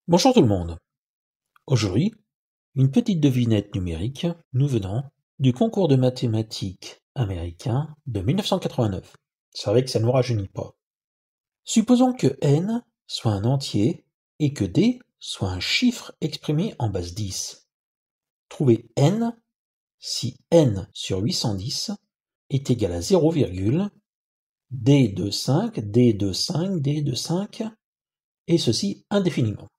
Bonjour tout le monde. Aujourd'hui, une petite devinette numérique nous venant du concours de mathématiques américain de 1989. C'est vrai que ça ne nous rajeunit pas. Supposons que n soit un entier et que d soit un chiffre exprimé en base 10. Trouvez n si n sur 810 est égal à 0, d de 5, d de 5, d de 5, et ceci indéfiniment.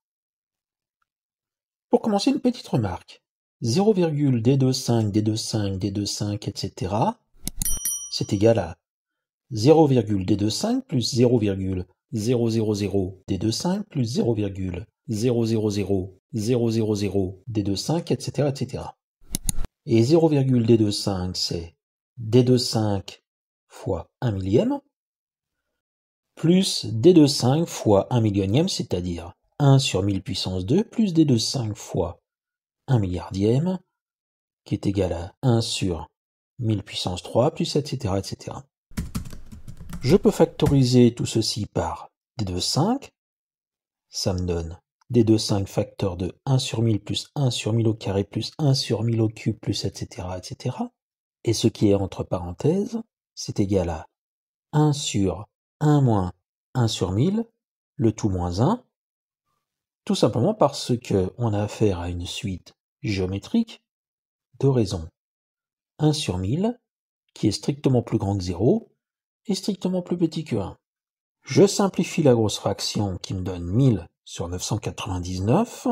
Pour commencer, une petite remarque. 0, d25, d25, d25, etc. c'est égal à 0, d25 plus 0,000 d25 plus 0,000 d25, etc., etc. Et 0, d25, c'est d25 fois 1 millième, plus d25 fois 1 millionième, c'est-à-dire 1 sur 1000 puissance 2, plus d25 fois 1 milliardième, qui est égal à 1 sur 1000 puissance 3, plus etc., etc. Je peux factoriser tout ceci par d de 5, ça me donne d de 5 facteur de 1 sur 1000 plus 1 sur 1000 au carré plus 1 sur 1000 au cube plus etc., etc. Et ce qui est entre parenthèses, c'est égal à 1 sur 1 moins 1 sur 1000, le tout moins 1, tout simplement parce que on a affaire à une suite géométrique de raisons. 1 sur 1000, qui est strictement plus grand que 0, est strictement plus petit que 1. Je simplifie la grosse fraction qui me donne 1000 sur 999,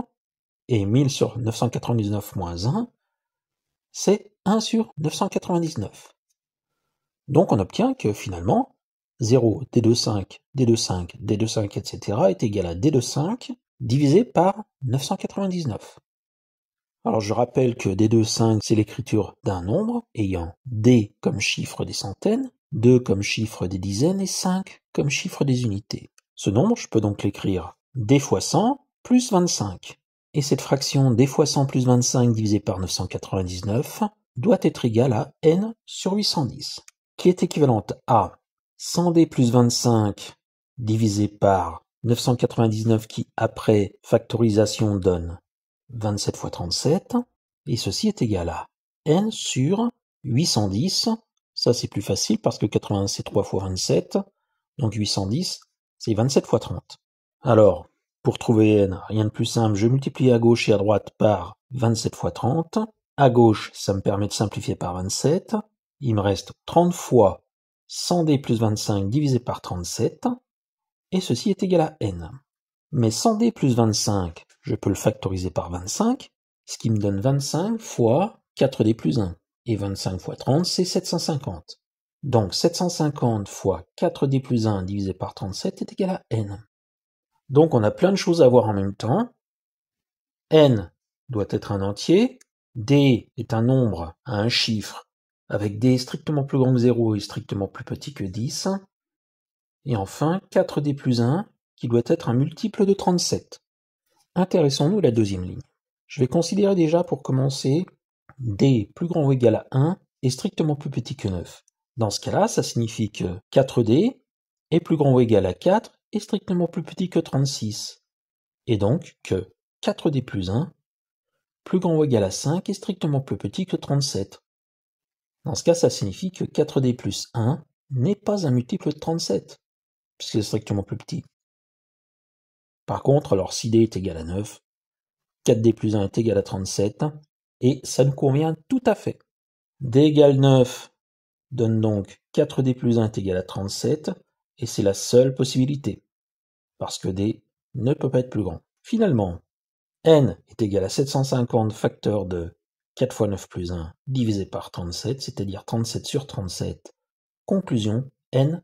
et 1000 sur 999 moins 1, c'est 1 sur 999. Donc on obtient que finalement, 0, d de 5, d de 5, d de 5, etc. est égal à d de 5 divisé par 999. Alors je rappelle que d de 5, c'est l'écriture d'un nombre ayant d comme chiffre des centaines, 2 comme chiffre des dizaines et 5 comme chiffre des unités. Ce nombre, je peux donc l'écrire d fois 100 plus 25. Et cette fraction d fois 100 plus 25 divisé par 999 doit être égale à n sur 810, qui est équivalente à 100d plus 25 divisé par 999 qui, après factorisation, donne 27 fois 37, et ceci est égal à n sur 810, ça c'est plus facile parce que 80 c'est 3 fois 27, donc 810 c'est 27 fois 30. Alors, pour trouver n, rien de plus simple, je multiplie à gauche et à droite par 27 fois 30, à gauche ça me permet de simplifier par 27, il me reste 30 fois 100d plus 25 divisé par 37, et ceci est égal à n. Mais 100d plus 25, je peux le factoriser par 25, ce qui me donne 25 fois 4d plus 1. Et 25 fois 30, c'est 750. Donc 750 fois 4d plus 1 divisé par 37 est égal à n. Donc on a plein de choses à voir en même temps. n doit être un entier, d est un nombre à un chiffre, avec d strictement plus grand que 0 et strictement plus petit que 10. Et enfin 4d plus 1, qui doit être un multiple de 37. Intéressons-nous à la deuxième ligne. Je vais considérer déjà pour commencer d plus grand ou égal à 1 est strictement plus petit que 9. Dans ce cas-là, ça signifie que 4d est plus grand ou égal à 4 est strictement plus petit que 36. Et donc que 4d plus 1 plus grand ou égal à 5 est strictement plus petit que 37. Dans ce cas, ça signifie que 4d plus 1 n'est pas un multiple de 37, puisque c'est strictement plus petit. Par contre, alors si d est égal à 9, 4d plus 1 est égal à 37, et ça nous convient tout à fait. d égale 9 donne donc 4d plus 1 est égal à 37, et c'est la seule possibilité, parce que d ne peut pas être plus grand. Finalement, n est égal à 750 facteur de 4 fois 9 plus 1 divisé par 37, c'est-à-dire 37 sur 37. Conclusion, n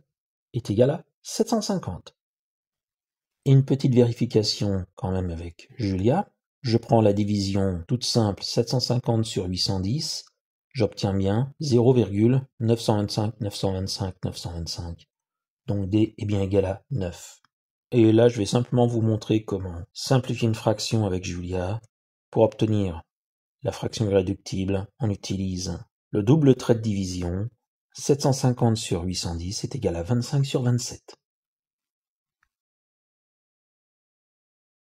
est égal à 750. Et une petite vérification quand même avec Julia. Je prends la division toute simple 750 sur 810, j'obtiens bien 0,925, 925, 925. Donc d est bien égal à 9. Et là, je vais simplement vous montrer comment simplifier une fraction avec Julia. Pour obtenir la fraction irréductible, on utilise le double trait de division. 750 sur 810 est égal à 25 sur 27.